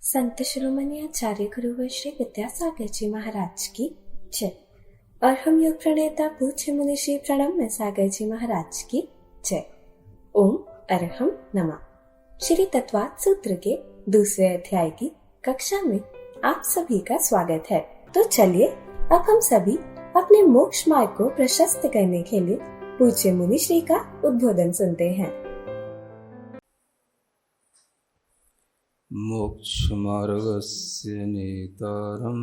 संत शिरोमणि आचार्य गुरुवर श्री विद्यासागर जी महाराज की जय। और हम योग प्रणेता पूज्य मुनि श्री प्रणम्य सागर जी महाराज की जय। ओम अरहम नमः। श्री तत्वात् सूत्र के दूसरे अध्याय की कक्षा में आप सभी का स्वागत है। तो चलिए अब हम सभी अपने मोक्ष मार्ग को प्रशस्त करने के लिए पूज्य मुनि श्री का उद्बोधन सुनते हैं। मोक्षमार्गस्य नेतारं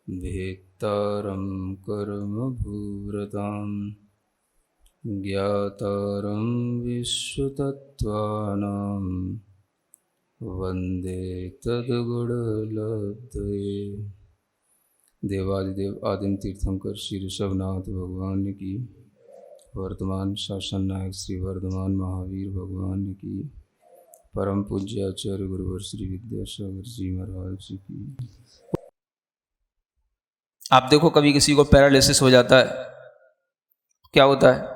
भेत्तारं कर्मभूरतां ज्ञातारं विश्वतत्त्वानां वन्दे तद्गुणलब्धये। देवादिदेव आदिम तीर्थंकर श्री ऋषभनाथ भगवान की, वर्तमान शासन नायक श्री वर्धमान महावीर भगवान की, परम पूज्य आचार्य गुरुवर श्री विद्यासागर जी महाराज की। आप देखो कभी किसी को पैरालिसिस हो जाता है, क्या होता है?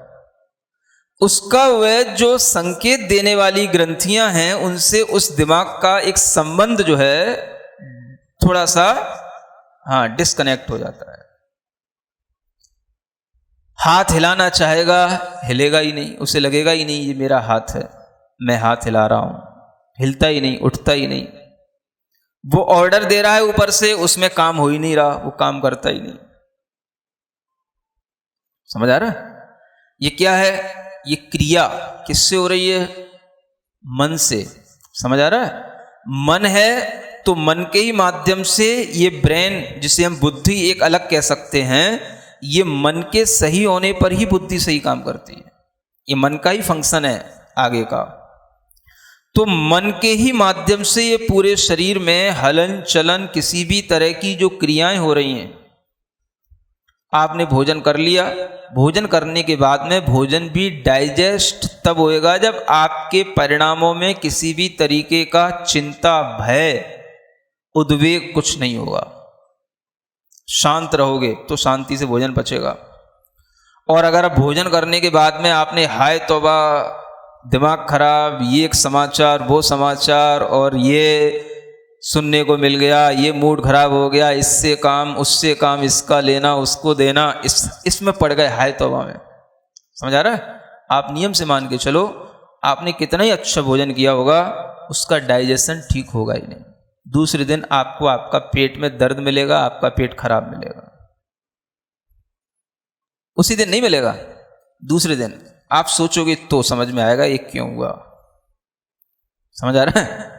उसका वह जो संकेत देने वाली ग्रंथियां हैं उनसे उस दिमाग का एक संबंध जो है थोड़ा सा डिस्कनेक्ट हो जाता है। हाथ हिलाना चाहेगा, हिलेगा ही नहीं, उसे लगेगा ही नहीं ये मेरा हाथ है, मैं हाथ हिला रहा हूं, हिलता ही नहीं, उठता ही नहीं। वो ऑर्डर दे रहा है ऊपर से, उसमें काम हो ही नहीं रहा, वो काम करता ही नहीं। समझ आ रहा है? ये क्या है? ये क्रिया किससे हो रही है? मन से। समझ आ रहा है? मन है तो मन के ही माध्यम से ये ब्रेन, जिसे हम बुद्धि एक अलग कह सकते हैं, ये मन के सही होने पर ही बुद्धि सही काम करती है। ये मन का ही फंक्शन है आगे का। तो मन के ही माध्यम से ये पूरे शरीर में हलन चलन, किसी भी तरह की जो क्रियाएं हो रही हैं। आपने भोजन कर लिया, भोजन करने के बाद में भोजन भी डाइजेस्ट तब होएगा जब आपके परिणामों में किसी भी तरीके का चिंता, भय, उद्वेग कुछ नहीं होगा। शांत रहोगे तो शांति से भोजन पचेगा। और अगर भोजन करने के बाद में आपने हाय तौबा, दिमाग खराब, ये एक समाचार, वो समाचार, और ये सुनने को मिल गया, ये मूड खराब हो गया, इससे काम, उससे काम, इसका लेना, उसको देना, इसमें पड़ गए हाय तौबा में। समझ आ रहा है? आप नियम से मान के चलो, आपने कितना ही अच्छा भोजन किया होगा, उसका डाइजेशन ठीक होगा ही नहीं। दूसरे दिन आपको आपका पेट में दर्द मिलेगा, आपका पेट खराब मिलेगा। उसी दिन नहीं मिलेगा, दूसरे दिन आप सोचोगे तो समझ में आएगा ये क्यों हुआ। समझ आ रहा है?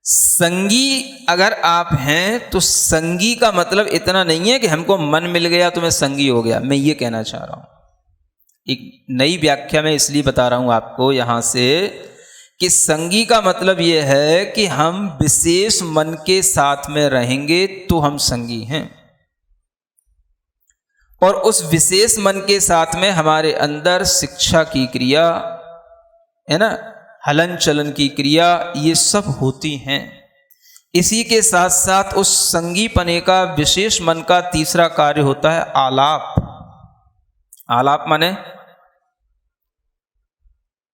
संगी अगर आप हैं तो संगी का मतलब इतना नहीं है कि हमको मन मिल गया तो मैं संगी हो गया। मैं ये कहना चाह रहा हूं, एक नई व्याख्या में इसलिए बता रहा हूं आपको यहां से, कि संगी का मतलब यह है कि हम विशेष मन के साथ में रहेंगे तो हम संगी हैं, और उस विशेष मन के साथ में हमारे अंदर शिक्षा की क्रिया है ना, हलन चलन की क्रिया, ये सब होती हैं। इसी के साथ साथ उस संगीपने का, विशेष मन का तीसरा कार्य होता है आलाप। आलाप माने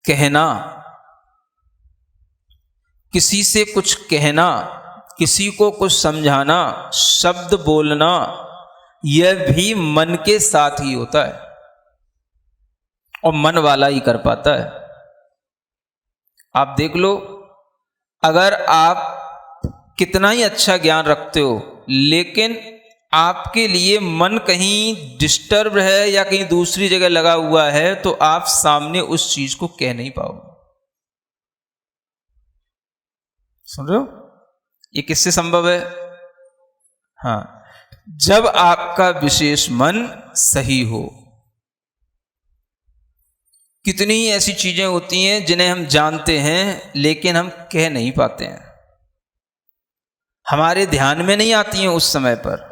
कहना, किसी से कुछ कहना, किसी को कुछ समझाना, शब्द बोलना, यह भी मन के साथ ही होता है और मन वाला ही कर पाता है। आप देख लो, अगर आप कितना ही अच्छा ज्ञान रखते हो, लेकिन आपके लिए मन कहीं डिस्टर्ब है या कहीं दूसरी जगह लगा हुआ है, तो आप सामने उस चीज को कह नहीं पाओगे। सुन रहे हो? ये किससे संभव है? जब आपका विशेष मन सही हो। कितनी ही ऐसी चीजें होती हैं जिन्हें हम जानते हैं लेकिन हम कह नहीं पाते हैं, हमारे ध्यान में नहीं आती हैं उस समय पर।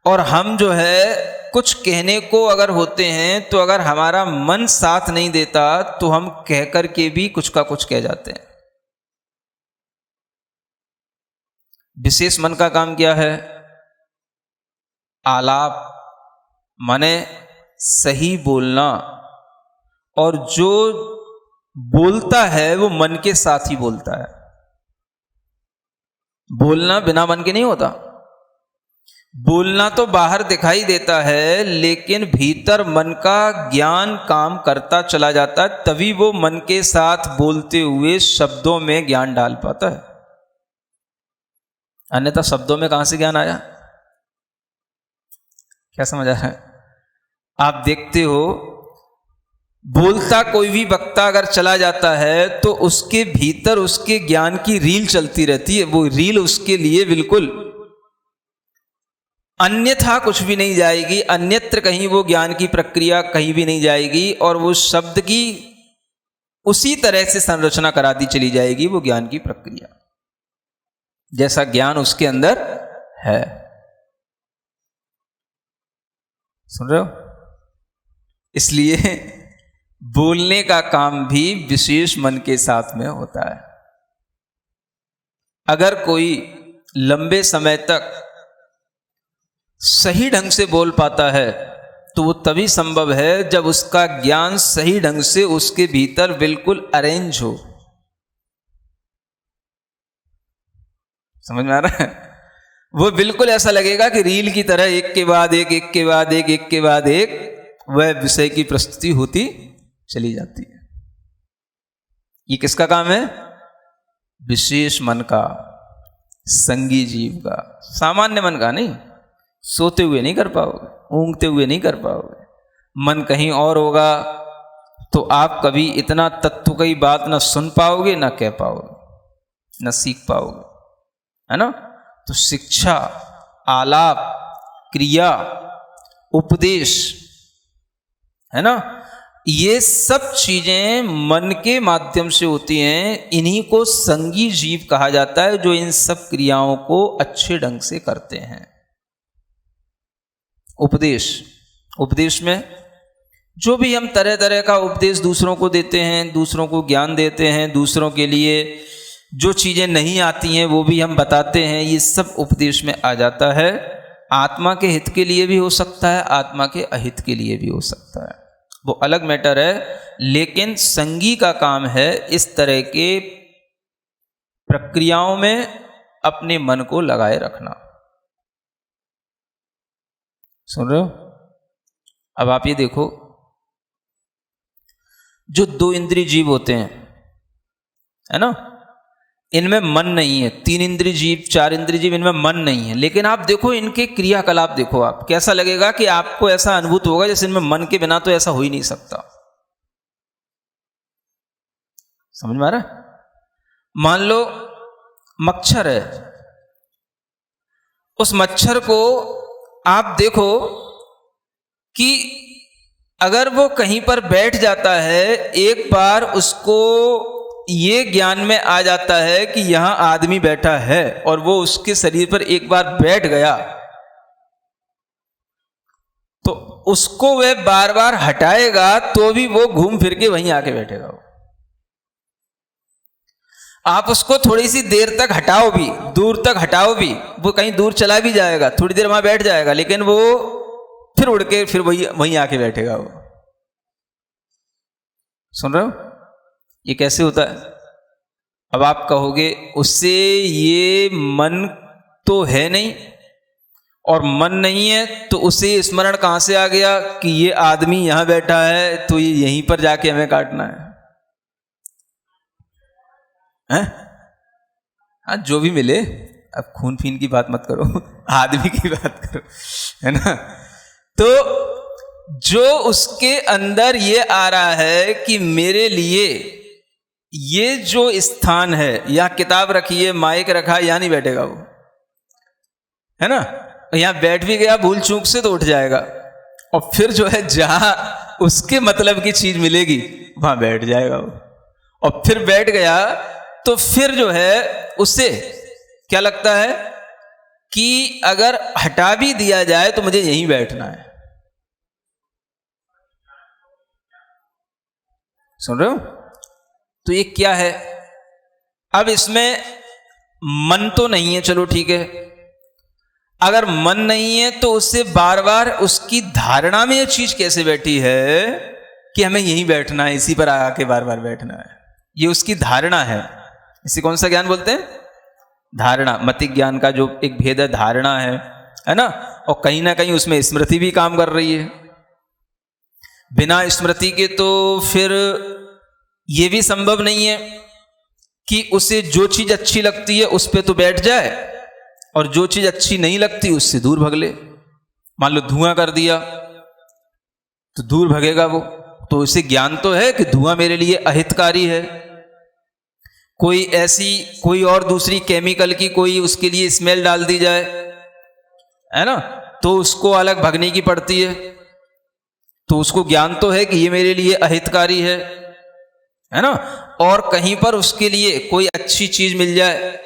और हम जो है कुछ कहने को अगर होते हैं तो अगर हमारा मन साथ नहीं देता तो हम कह करके भी कुछ का कुछ कह जाते हैं। विशेष मन का काम क्या है? आलाप माने सही बोलना, और जो बोलता है वो मन के साथ ही बोलता है। बोलना बिना मन के नहीं होता। बोलना तो बाहर दिखाई देता है, लेकिन भीतर मन का ज्ञान काम करता चला जाता है, तभी वो मन के साथ बोलते हुए शब्दों में ज्ञान डाल पाता है। अन्यथा शब्दों में कहां से ज्ञान आया? क्या समझ आ रहा है? आप देखते हो, बोलता कोई भी वक्ता अगर चला जाता है तो उसके भीतर उसके ज्ञान की रील चलती रहती है। वो रील उसके लिए बिल्कुल अन्यथा कुछ भी नहीं जाएगी, अन्यत्र कहीं वो ज्ञान की प्रक्रिया कहीं भी नहीं जाएगी, और वो शब्द की उसी तरह से संरचना करा दी चली जाएगी, वो ज्ञान की प्रक्रिया जैसा ज्ञान उसके अंदर है। सुन रहे हो? इसलिए बोलने का काम भी विशेष मन के साथ में होता है। अगर कोई लंबे समय तक सही ढंग से बोल पाता है तो वो तभी संभव है जब उसका ज्ञान सही ढंग से उसके भीतर बिल्कुल अरेंज हो। समझ में आ रहा है? वो बिल्कुल ऐसा लगेगा कि रील की तरह एक के बाद एक, एक के बाद एक, एक के बाद एक वह विषय की प्रस्तुति होती चली जाती है। ये किसका काम है? विशेष मन का, संगी जीव का, सामान्य मन का नहीं। सोते हुए नहीं कर पाओगे, ऊँघते हुए नहीं कर पाओगे। मन कहीं और होगा तो आप कभी इतना तत्व की बात ना सुन पाओगे, ना कह पाओगे, ना सीख पाओगे, है ना? तो शिक्षा, आलाप, क्रिया, उपदेश, है ना, ये सब चीजें मन के माध्यम से होती हैं। इन्हीं को संगी जीव कहा जाता है, जो इन सब क्रियाओं को अच्छे ढंग से करते हैं। उपदेश में जो भी हम तरह तरह का उपदेश दूसरों को देते हैं, दूसरों को ज्ञान देते हैं, दूसरों के लिए जो चीज़ें नहीं आती हैं वो भी हम बताते हैं, ये सब उपदेश में आ जाता है। आत्मा के हित के लिए भी हो सकता है, आत्मा के अहित के लिए भी हो सकता है, वो अलग मैटर है। लेकिन संगी का काम है इस तरह के प्रक्रियाओं में अपने मन को लगाए रखना। सुन रहे हो? अब आप ये देखो, जो 2 इंद्रिय जीव होते हैं, है ना, इनमें मन नहीं है। 3 इंद्रिय जीव, 4 इंद्रिय जीव, इनमें मन नहीं है। लेकिन आप देखो इनके क्रियाकलाप देखो, आप कैसा लगेगा कि आपको ऐसा अनुभूत होगा जैसे इनमें मन के बिना तो ऐसा हो ही नहीं सकता। समझ में आ रहा है? मान लो मच्छर है, उस मच्छर को आप देखो कि अगर वो कहीं पर बैठ जाता है, एक बार उसको ये ज्ञान में आ जाता है कि यहां आदमी बैठा है, और वो उसके शरीर पर एक बार बैठ गया तो उसको वह बार बार हटाएगा तो भी वो घूम फिर के वहीं आके बैठेगा। आप उसको थोड़ी सी देर तक हटाओ भी, दूर तक हटाओ भी, वो कहीं दूर चला भी जाएगा, थोड़ी देर वहां बैठ जाएगा, लेकिन वो फिर उड़ के फिर वहीं आके बैठेगा वो। सुन रहे हो? ये कैसे होता है? अब आप कहोगे उससे ये मन तो है नहीं, और मन नहीं है तो उसे स्मरण कहां से आ गया कि ये आदमी यहां बैठा है तो ये यहीं पर जाके हमें काटना है? हाँ, जो भी मिले, अब खून फीन की बात मत करो, आदमी की बात करो, है ना? तो जो उसके अंदर ये आ रहा है कि मेरे लिए ये जो स्थान है, यहाँ किताब रखी है, माइक रखा है, यहाँ नहीं बैठेगा वो, है ना? यहाँ बैठ भी गया भूल चूक से तो उठ जाएगा, और फिर जो है जहां उसके मतलब की चीज मिलेगी वहां बैठ जाएगा वो, और फिर बैठ गया तो फिर जो है उससे क्या लगता है कि अगर हटा भी दिया जाए तो मुझे यहीं बैठना है। सुन रहे हो? तो ये क्या है? अब इसमें मन तो नहीं है, चलो ठीक है। अगर मन नहीं है तो उससे बार बार उसकी धारणा में ये चीज कैसे बैठी है कि हमें यहीं बैठना है, इसी पर आके बार बार बैठना है, ये उसकी धारणा है। इसे कौन सा ज्ञान बोलते हैं? धारणा, मतिक ज्ञान का जो एक भेद है धारणा है ना, और कहीं ना कहीं उसमें स्मृति भी काम कर रही है। बिना स्मृति के तो फिर ये भी संभव नहीं है कि उसे जो चीज अच्छी लगती है उस पे तो बैठ जाए और जो चीज अच्छी नहीं लगती उससे दूर भग ले। मान लो धुआं कर दिया तो दूर भगेगा वो, तो उसे ज्ञान तो है कि धुआं मेरे लिए अहितकारी है। कोई और दूसरी केमिकल की कोई उसके लिए स्मेल डाल दी जाए, है ना, तो उसको अलग भगने की पड़ती है। तो उसको ज्ञान तो है कि ये मेरे लिए अहितकारी है ना। और कहीं पर उसके लिए कोई अच्छी चीज मिल जाए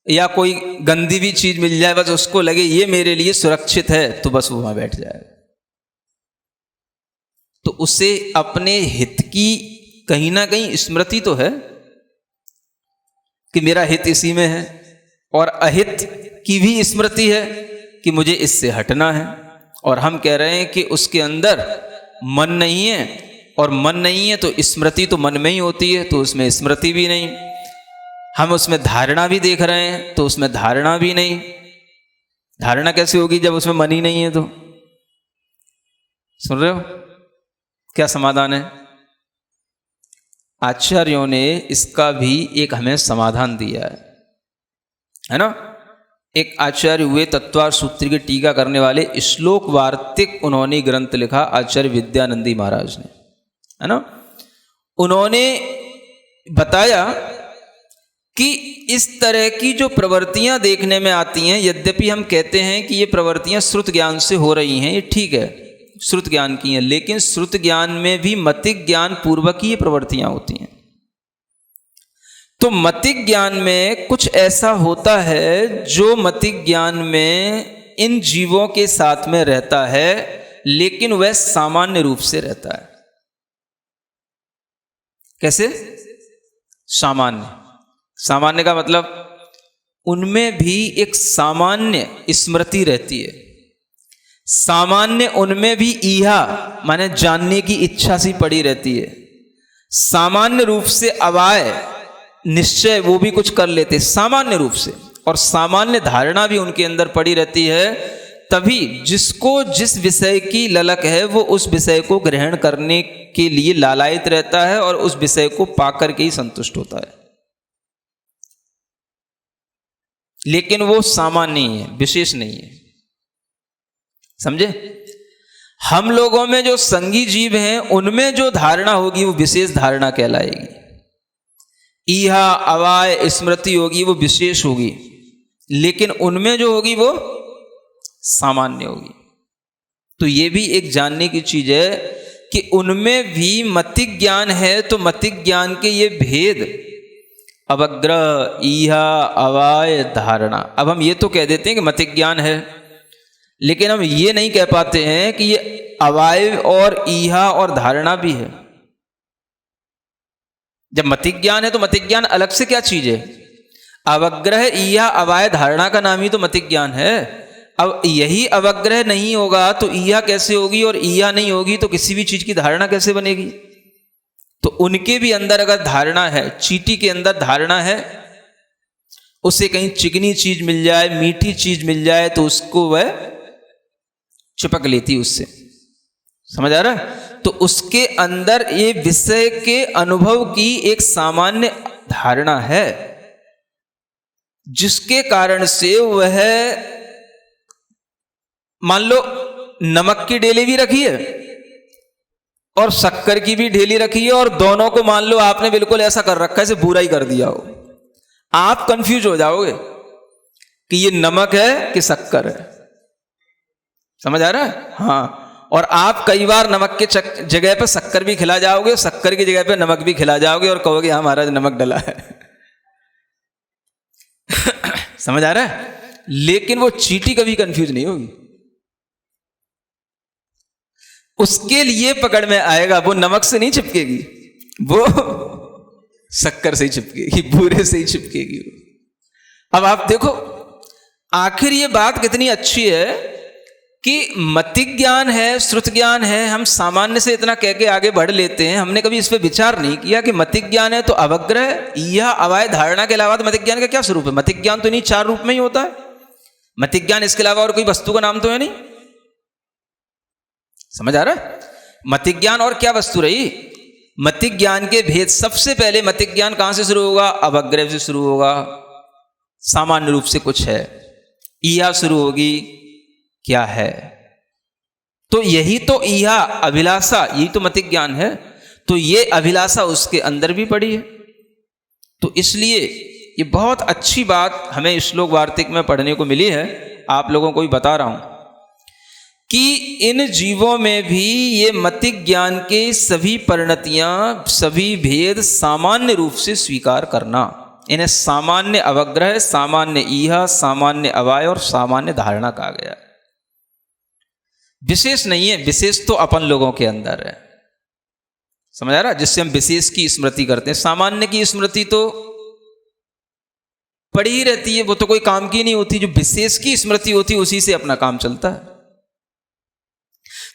या कोई गंदी भी चीज मिल जाए, बस उसको लगे ये मेरे लिए सुरक्षित है, तो बस वो वहां बैठ जाएगा। तो उसे अपने हित की कहीं ना कहीं स्मृति तो है कि मेरा हित इसी में है, और अहित की भी स्मृति है कि मुझे इससे हटना है। और हम कह रहे हैं कि उसके अंदर मन नहीं है, और मन नहीं है तो स्मृति तो मन में ही होती है, तो उसमें स्मृति भी नहीं। हम उसमें धारणा भी देख रहे हैं तो उसमें धारणा भी नहीं। धारणा कैसे होगी जब उसमें मन ही नहीं है? तो सुन रहे हो क्या समाधान है? आचार्यों ने इसका भी एक हमें समाधान दिया है ना। एक आचार्य हुए तत्वार सूत्र की टीका करने वाले, श्लोक वार्तिक उन्होंने ग्रंथ लिखा, आचार्य विद्यानंदी महाराज ने, है ना। उन्होंने बताया कि इस तरह की जो प्रवृत्तियां देखने में आती हैं, यद्यपि हम कहते हैं कि ये प्रवृत्तियां श्रुत ज्ञान से हो रही हैं, ये ठीक है, श्रुत ज्ञान की हैं, लेकिन श्रुत ज्ञान में भी मतिक ज्ञान पूर्वक ही ये प्रवृत्तियां होती हैं। तो मतिक ज्ञान में कुछ ऐसा होता है जो मतिक ज्ञान में इन जीवों के साथ में रहता है, लेकिन वह सामान्य रूप से रहता है। कैसे? सामान्य का मतलब उनमें भी एक सामान्य स्मृति रहती है। सामान्य उनमें भी ईहा माने जानने की इच्छा सी पड़ी रहती है। सामान्य रूप से अवाय निश्चय वो भी कुछ कर लेते सामान्य रूप से, और सामान्य धारणा भी उनके अंदर पड़ी रहती है। तभी जिसको जिस विषय की ललक है वो उस विषय को ग्रहण करने के लिए लालायित रहता है और उस विषय को पाकर के ही संतुष्ट होता है। लेकिन वो सामान्य ही है, विशेष नहीं है। समझे? हम लोगों में जो संगी जीव हैं उनमें जो धारणा होगी वो विशेष धारणा कहलाएगी। ईहा अवाय स्मृति होगी वो विशेष होगी, लेकिन उनमें जो होगी वो सामान्य होगी। तो ये भी एक जानने की चीज है कि उनमें भी मतिक ज्ञान है, तो मतिक ज्ञान के ये भेद अवग्रह, ईहा, अवाय, धारणा। अब हम ये तो कह देते हैं कि मतिक ज्ञान है, लेकिन हम ये नहीं कह पाते हैं कि ये अवाय और ईहा और धारणा भी है। जब मतिक ज्ञान है तो मतिक ज्ञान अलग से क्या चीज है? अवग्रह, ईहा, अवाय, धारणा का नाम ही तो मतिक ज्ञान है। अब यही अवग्रह नहीं होगा तो ईहा कैसे होगी, और ईहा नहीं होगी तो किसी भी चीज की धारणा कैसे बनेगी? तो उनके भी अंदर अगर धारणा है, चींटी के अंदर धारणा है, उसे कहीं चिकनी चीज मिल जाए, मीठी चीज मिल जाए तो उसको वह चिपक लेती उससे। समझ आ रहा है? तो उसके अंदर ये विषय के अनुभव की एक सामान्य धारणा है, जिसके कारण से वह, मान लो नमक की ढेली भी रखी है और शक्कर की भी ढेली रखी है, और दोनों को मान लो आपने बिल्कुल ऐसा कर रखा है जैसे बुरा ही कर दिया हो, आप कंफ्यूज हो जाओगे कि ये नमक है कि शक्कर है। समझ आ रहा है? हाँ। और आप कई बार नमक के जगह पे शक्कर भी खिला जाओगे, शक्कर की जगह पे नमक भी खिला जाओगे और कहोगे हाँ महाराज नमक डला है। समझ आ रहा है? लेकिन वो चींटी कभी कंफ्यूज नहीं होगी, उसके लिए पकड़ में आएगा, वो नमक से नहीं चिपकेगी, वो शक्कर से ही चिपकेगी, बूरे से ही चिपकेगी। अब आप देखो आखिर ये बात कितनी अच्छी है कि मतिक ज्ञान है, श्रुत ज्ञान है, हम सामान्य से इतना कह के आगे बढ़ लेते हैं। हमने कभी इस पे विचार नहीं किया कि मतिक ज्ञान है तो अवग्रह यह अवाय धारणा के अलावा तो मतिक ज्ञान का क्या स्वरूप है। मतिक ज्ञान तो नहीं 4 रूप में ही होता है। मतिक ज्ञान इसके अलावा और कोई वस्तु का नाम तो है नहीं। समझ आ रहा है? मतिक ज्ञान और क्या वस्तु रही? मतिक ज्ञान के भेद। सबसे पहले मतिक ज्ञान कहां से शुरू होगा? अवग्रह से शुरू होगा। सामान्य रूप से कुछ है, ईहा शुरू होगी, क्या है? तो यही तो ईहा अभिलाषा, यही तो मतिक ज्ञान है। तो ये अभिलाषा उसके अंदर भी पड़ी है। तो इसलिए ये बहुत अच्छी बात हमें श्लोक वार्तिक में पढ़ने को मिली है। आप लोगों को भी बता रहा हूं कि इन जीवों में भी ये मतिक ज्ञान के सभी परिणतियां, सभी भेद सामान्य रूप से स्वीकार करना, इन्हें सामान्य अवग्रह, सामान्य ईहा, सामान्य अवाय और सामान्य धारणा कहा गया। विशेष नहीं है, विशेष तो अपन लोगों के अंदर है। समझ आ रहा? जिससे हम विशेष की स्मृति करते हैं, सामान्य की स्मृति तो पड़ी ही रहती है, वो तो कोई काम की नहीं होती। जो विशेष की स्मृति होती है उसी से अपना काम चलता है।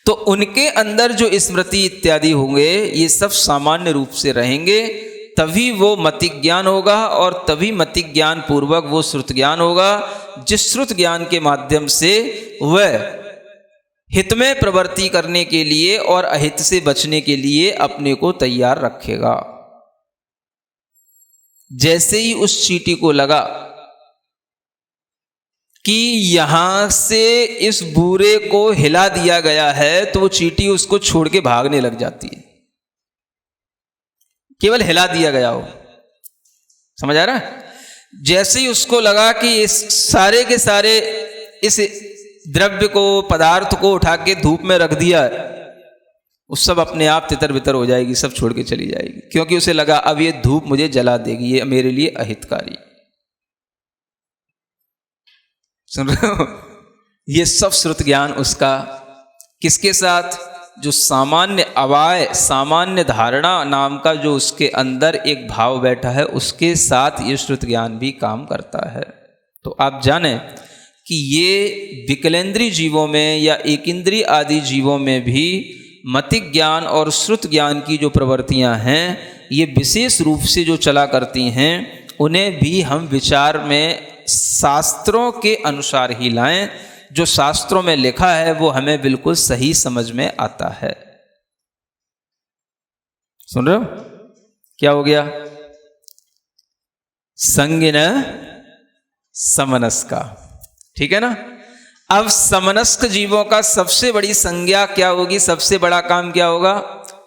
तो उनके अंदर जो स्मृति इत्यादि होंगे ये सब सामान्य रूप से रहेंगे, तभी वो मतिक ज्ञान होगा और तभी मतिक ज्ञान पूर्वक वो श्रुत ज्ञान होगा, जिस श्रुत ज्ञान के माध्यम से वह हित में प्रवृत्ति करने के लिए और अहित से बचने के लिए अपने को तैयार रखेगा। जैसे ही उस चींटी को लगा कि यहां से इस बूरे को हिला दिया गया है, तो वो चींटी उसको छोड़ के भागने लग जाती है। केवल हिला दिया गया हो। समझ आ रहा है? जैसे ही उसको लगा कि इस सारे के सारे इस द्रव्य को, पदार्थ को उठा के धूप में रख दिया, वो सब अपने आप तितर बितर हो जाएगी, सब छोड़ के चली जाएगी, क्योंकि उसे लगा अब ये धूप मुझे जला देगी, ये मेरे लिए अहितकारी। सुन रहे हो? ये सब श्रुत ज्ञान उसका किसके साथ? जो सामान्य अवाय, सामान्य धारणा नाम का जो उसके अंदर एक भाव बैठा है, उसके साथ ये श्रुत ज्ञान भी काम करता है। तो आप जाने कि ये विकलेंद्रीय जीवों में या एकेंद्रीय आदि जीवों में भी मतिक ज्ञान और श्रुत ज्ञान की जो प्रवृत्तियां हैं, ये विशेष रूप से जो चला करती हैं, उन्हें भी हम विचार में शास्त्रों के अनुसार ही लाएं। जो शास्त्रों में लिखा है वो हमें बिल्कुल सही समझ में आता है। सुन रहे हो? क्या हो गया? संगिन समनस्का। ठीक है ना? अब समनस्क जीवों का सबसे बड़ी संज्ञा क्या होगी? सबसे बड़ा काम क्या होगा?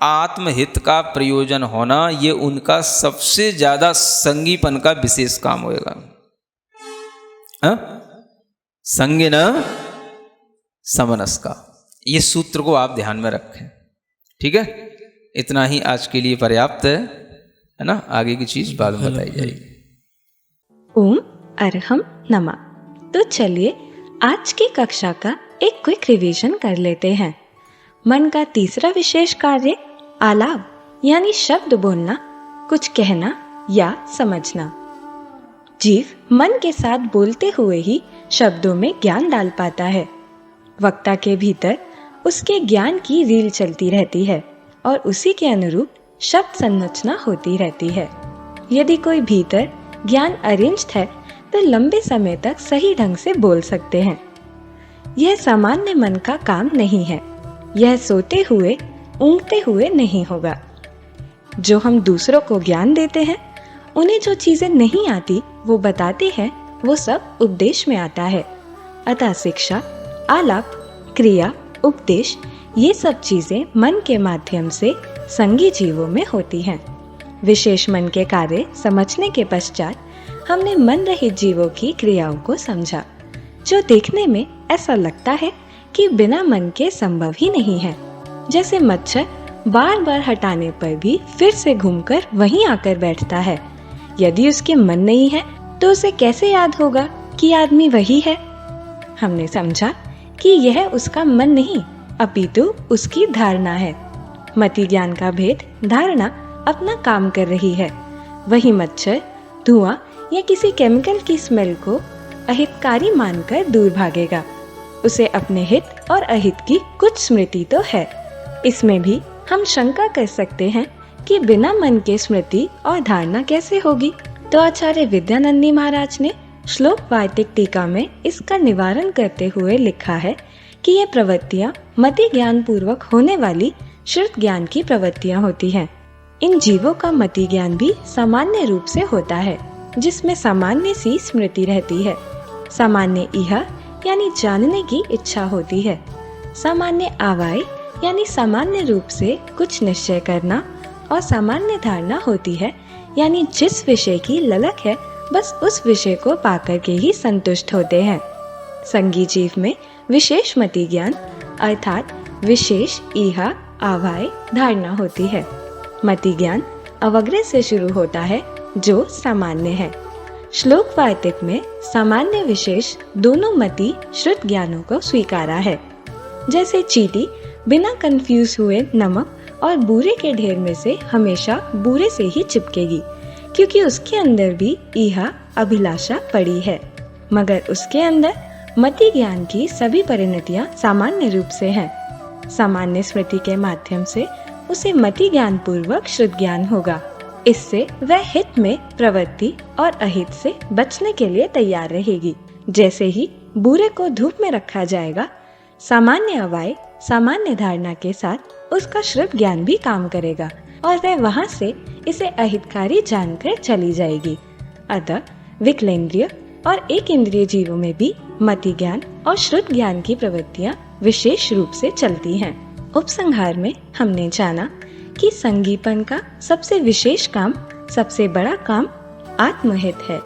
आत्महित का प्रयोजन होना। ये उनका सबसे ज्यादा संगीपन का विशेष काम होगा। संगिन समनस्का, ये सूत्र को आप ध्यान में रखें। ठीक है? इतना ही आज के लिए पर्याप्त है ना? आगे की चीज बाद में बताई जाएगी। ओम अरहम नमः। तो चलिए आज की कक्षा का एक क्विक रिवीजन कर लेते हैं। मन का तीसरा विशेष कार्य आलाप यानी शब्द बोलना, कुछ कहना या समझना। जीव मन के साथ बोलते हुए ही शब्दों में ज्ञान डाल पाता है। वक्ता के भीतर उसके ज्ञान की रील चलती रहती है और उसी के अनुरूप शब्द संरचना होती रहती है। यदि कोई भीतर ज्ञान अरेंज्ड है तो लंबे समय तक सही ढंग से बोल सकते हैं। यह सामान्य मन का काम नहीं है। यह सोते हुए, ऊँघते हुए नहीं होगा। जो हम दूसरों को ज्ञान देते हैं, उन्हें जो चीजें नहीं आती वो बताते हैं, वो सब उपदेश में आता है। अतः शिक्षा, आलाप, क्रिया, उपदेश, ये सब चीजें मन के माध्यम से संगी जीवों में होती हैं। विशेष मन के कार्य समझने के पश्चात हमने मन रहित जीवों की क्रियाओं को समझा, जो देखने में ऐसा लगता है कि बिना मन के संभव ही नहीं है। जैसे मच्छर बार बार हटाने पर भी फिर से घूमकर वहीं आकर बैठता है। यदि उसके मन नहीं है तो उसे कैसे याद होगा कि आदमी वही है? हमने समझा कि यह उसका मन नहीं अपितु उसकी धारणा है। मति ज्ञान का भेद धारणा अपना काम कर रही है। वही मच्छर धुआं या किसी केमिकल की स्मेल को अहितकारी मानकर दूर भागेगा। उसे अपने हित और अहित की कुछ स्मृति तो है। इसमें भी हम शंका कर सकते हैं कि बिना मन के स्मृति और धारणा कैसे होगी। तो आचार्य विद्यानंदी महाराज ने श्लोक वार्तिक टीका में इसका निवारण करते हुए लिखा है कि ये प्रवृत्तियां मति ज्ञान पूर्वक होने वाली श्रुत ज्ञान की प्रवृत्तियां होती हैं। इन जीवों का मति ज्ञान भी सामान्य रूप से होता है, जिसमें सामान्य सी स्मृति रहती है। सामान्य इह यानी जानने की इच्छा होती है। सामान्य आवाय यानी सामान्य रूप से कुछ निश्चय करना, और सामान्य धारणा होती है यानी जिस विषय की ललक है बस उस विषय को पाकर के ही संतुष्ट होते हैं। संगी जीव में विशेष मति ज्ञान अर्थात विशेष इहा आवाय धारणा होती है। मति ज्ञान अवग्रह से शुरू होता है जो सामान्य है। श्लोक वार्तिक में सामान्य विशेष दोनों मति श्रुत ज्ञानों को स्वीकारा है। जैसे चींटी बिना कंफ्यूज हुए नमक और बूरे के ढेर में से हमेशा बूरे से ही चिपकेगी, क्योंकि उसके अंदर भी इहा अभिलाषा पड़ी है, मगर उसके अंदर मति ज्ञान की सभी परिणतियां सामान्य रूप से हैं। सामान्य स्मृति के माध्यम से उसे मति ज्ञान पूर्वक श्रुत ज्ञान होगा। इससे वह हित में प्रवृत्ति और अहित से बचने के लिए तैयार रहेगी। जैसे ही बूरे को धूप में रखा जाएगा, सामान्य अवाय सामान्य धारणा के साथ उसका श्रुत ज्ञान भी काम करेगा और वह वहां से इसे अहितकारी जानकर चली जाएगी। अतः विकलेंद्रिय और एक इंद्रिय जीवों में भी मति ज्ञान और श्रुत ज्ञान की प्रवृत्तियां विशेष रूप से चलती हैं। उपसंहार में हमने जाना कि संगीपन का सबसे विशेष काम, सबसे बड़ा काम आत्महित है।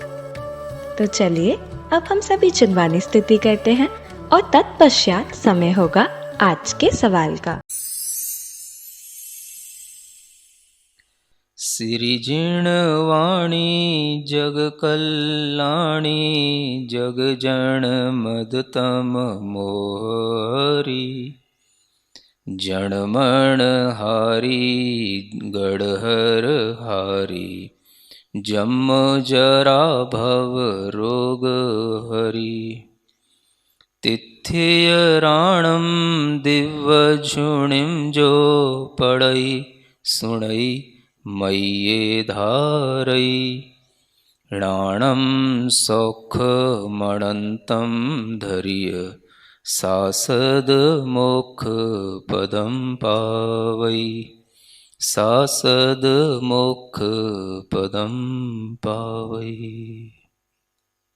तो चलिए अब हम सभी चिन्वानी स्तुति करते हैं और तत्पश्चात समय होगा आज के सवाल का। सिरिजिणवाणी जग कल्याणी जग जन मदतम मोहरी जनमण हारी गढ़हर हारी जम जरा भव रोग हरी तिथ्य राणम दिव्य झुणिम जो पढ़ई सुणई मय्ये धारई राणम सौख मणंतम धैर्य सासद मोक्ष पदम पावई सासद मोक्ष पदम पावई।